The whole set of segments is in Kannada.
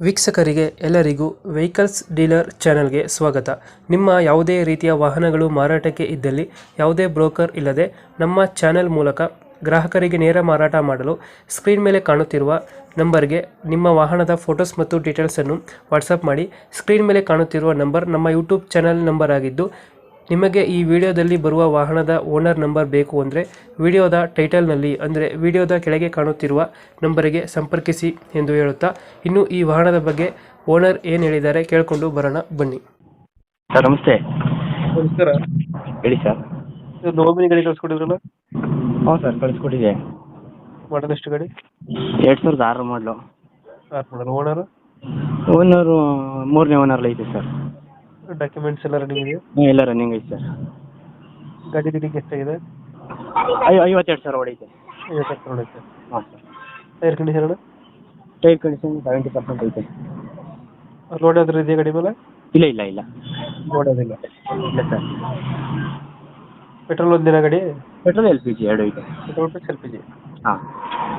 ವೀಕ್ಷಕರಿಗೆ ಎಲ್ಲರಿಗೂ ವೆಹಿಕಲ್ಸ್ ಡೀಲರ್ ಚಾನೆಲ್ಗೆ ಸ್ವಾಗತ. ನಿಮ್ಮ ಯಾವುದೇ ರೀತಿಯ ವಾಹನಗಳು ಮಾರಾಟಕ್ಕೆ ಇದ್ದಲ್ಲಿ ಯಾವುದೇ ಬ್ರೋಕರ್ ಇಲ್ಲದೆ ನಮ್ಮ ಚಾನೆಲ್ ಮೂಲಕ ಗ್ರಾಹಕರಿಗೆ ನೇರ ಮಾರಾಟ ಮಾಡಲು ಸ್ಕ್ರೀನ್ ಮೇಲೆ ಕಾಣುತ್ತಿರುವ ನಂಬರ್ಗೆ ನಿಮ್ಮ ವಾಹನದ ಫೋಟೋಸ್ ಮತ್ತು ಡೀಟೇಲ್ಸನ್ನು ವಾಟ್ಸಪ್ ಮಾಡಿ. ಸ್ಕ್ರೀನ್ ಮೇಲೆ ಕಾಣುತ್ತಿರುವ ನಂಬರ್ ನಮ್ಮ ಯೂಟ್ಯೂಬ್ ಚಾನೆಲ್ ನಂಬರ್ ಆಗಿದ್ದು, ನಿಮಗೆ ಈ ವಿಡಿಯೋದಲ್ಲಿ ಬರುವ ವಾಹನದ ಓನರ್ ನಂಬರ್ ಬೇಕು ಅಂದರೆ ವಿಡಿಯೋದ ಟೈಟಲ್ನಲ್ಲಿ ಅಂದರೆ ವಿಡಿಯೋದ ಕೆಳಗೆ ಕಾಣುತ್ತಿರುವ ನಂಬರಿಗೆ ಸಂಪರ್ಕಿಸಿ ಎಂದು ಹೇಳುತ್ತಾ, ಇನ್ನು ಈ ವಾಹನದ ಬಗ್ಗೆ ಓನರ್ ಏನು ಹೇಳಿದ್ದಾರೆ ಕೇಳಿಕೊಂಡು ಬರೋಣ ಬನ್ನಿ. ಸರ್ ನಮಸ್ತೆ. ನಮಸ್ಕಾರ. ಹೇಳಿ ಸರ್. ನೋಮಿನಿ ಗಾಡಿ ಕಳಿಸ್ಕೊಟ್ಟಿದ್ರಲ್ಲ, ಹ್ಞೂ ಸರ್ ಕಳಿಸ್ಕೊಟ್ಟಿದೆ. ಮಾಡಲ್ ಎಷ್ಟು ಗಾಡಿ? 2006 ಮಾಡಲು. ಮಾಡಲ್. ಓನರ್? ಓನರು ಮೂರನೇ ಓನರ್ಲಿ ಐತೆ ಸರ್. ಡಾಕ್ಯುಮೆಂಟ್ಸ್ ಎಲ್ಲ ರನ್ನಿಂಗ್ ಇದೆಯಾ? ಎಲ್ಲ ರನ್ನಿಂಗ್ ಐತೆ ಸರ್. ಗಾಡಿ ರೀಡಿಂಗ್ ಎಷ್ಟಾಗಿದೆ? 52,000 ಹೊಡೈತೆ. 50 ನೋಡೈತೆ. ಹಾಂ sir. Tyre condition? Tyre condition 70% ಐತೆ. ಲೋಡ್ ಯಾವ್ದಾರು ಇದೆಯಾ ಗಾಡಿ ಮೇಲೆ? ಇಲ್ಲ ಇಲ್ಲ ಇಲ್ಲ ಲೋಡ್ ಯಾವುದಿಲ್ಲ. ಇಲ್ಲ ಸರ್. ಪೆಟ್ರೋಲ್ ಒಂದಿನ ಗಾಡಿ? ಪೆಟ್ರೋಲ್ LPG ಎರಡು ಐತೆ. Petrol plus LPG. ಹಾಂ.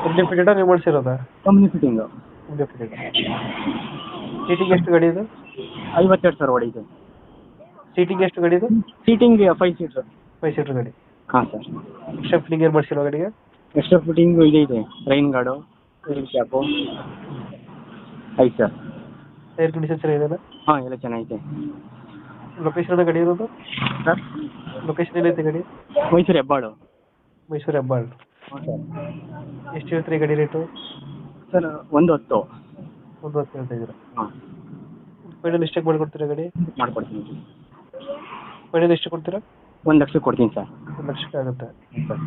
ಕಂಪ್ನಿ ಫಿಟೆಡ್ ನೀವು ಮಾಡಿಸಿರೋದಾ? Company fitting. Company fitted. Seating ಎಷ್ಟು ಗಾಡಿ ಇದು? 52,000 ಹೊಡೈತೆ. ಸೀಟಿಂಗ್ ಎಷ್ಟು ಗಾಡಿ ಇದು? Seating 5 seater. 5 ಸೀಟರ್ ಗಾಡಿ. ಹಾಂ ಸರ್. ಎಕ್ಸ್ಟ್ರಾ ಫಿಟ್ಟಿಂಗ್ ಏನು ಮಾಡಿಸಿರೋ ಗಾಡಿಗೆ? ಎಕ್ಸ್ಟ್ರಾ ಫಿಟ್ಟಿಂಗು ಇದೈತೆ. ರೈನ್ ಗಾರ್ಡು, ರೈನ್ ಕ್ಯಾಪು ಐತೆ ಸರ್. ಟೈರ್ ಕಂಡೀಷನ್ ಚೆನ್ನಾಗಿದೆಯಲ್ಲ? ಹಾಂ ಎಲ್ಲ ಚೆನ್ನಾಗೈತೆ. ಲೊಕೇಶನ್ ಗಾಡಿ ಇರೋದು ಸರ್? ಲೊಕೇಶನ್ ಏನೈತೆ ಗಾಡಿ? ಮೈಸೂರು ಹೆಬ್ಬಾಳು. ಮೈಸೂರು ಹೆಬ್ಬಾಳು. ಹ್ಞೂ ಸರ್. ಎಷ್ಟು ಹೇಳ್ತೀರಿ ಗಾಡಿ ರೇಟು? ಸರ್ 110. 110 ಹೇಳ್ತಾ ಇದ್ದೀರಾ? ಹಾಂ. ಫೈನಲ್ ಎಷ್ಟಕ್ಕೆ ಮಾಡಿಕೊಡ್ತೀರಾ ಗಾಡಿ? ಮಾಡ್ಕೊಡ್ತೀನಿ. ಫೈನಲ್ ಎಷ್ಟು ಕೊಡ್ತೀರಾ? 1 ಲಕ್ಷ ಕೊಡ್ತೀನಿ ಸರ್. 1 ಲಕ್ಷಕ್ಕೆ ಆಗುತ್ತೆ. ಸರ್.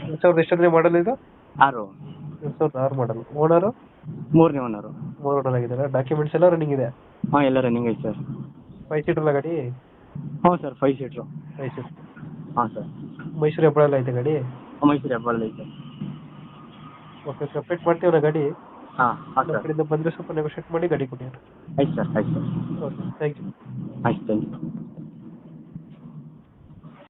2000 ಎಷ್ಟಂದ್ರೆ ಮಾಡಲ್ ಇದು? 6. 2006 ಮಾಡಲ್. ಓನರು? ಮೂರನೇ ಓನರು. 3 ಓನರ್ ಆಗಿದ್ದಾರೆ. ಡಾಕ್ಯುಮೆಂಟ್ಸ್ ಎಲ್ಲ ರನ್ನಿಂಗ್ ಇದೆ? ಹಾಂ ಎಲ್ಲ ರನ್ನಿಂಗ್ ಐತೆ ಸರ್. 5 ಸೀಟರ್ ಅಲ್ಲ ಗಾಡಿ? ಹ್ಞೂ ಸರ್ 5 ಸೀಟ್ರು. 5 ಸೀಟರ್. ಹಾಂ ಸರ್. ಮೈಸೂರು ಹೆಬ್ಬಾಳಲ್ಲಿ ಐತೆ ಗಾಡಿ? ಮೈಸೂರು ಹೆಬ್ಬಾಳಲ್ಲಿ ಐತೆ. ಓಕೆ, ಸಪ್ರೇಟ್ ಮಾಡ್ತೀವಲ್ಲ ಗಾಡಿ? ಹಾಂ ಹಾಂ ನಮ್ಮ ಸರ್. ಕಡೆಯಿಂದ ಬಂದರೆ ಸ್ವಲ್ಪ ನೆಗೋಷಿಯೇಟ್ ಮಾಡಿ ಗಾಡಿ ಕೊಡಿ. ಆಯ್ತು ಸರ್ ಆಯ್ತು ಸರ್. Okay, thank you. ಆಯ್ತು ಥ್ಯಾಂಕ್ ಯು.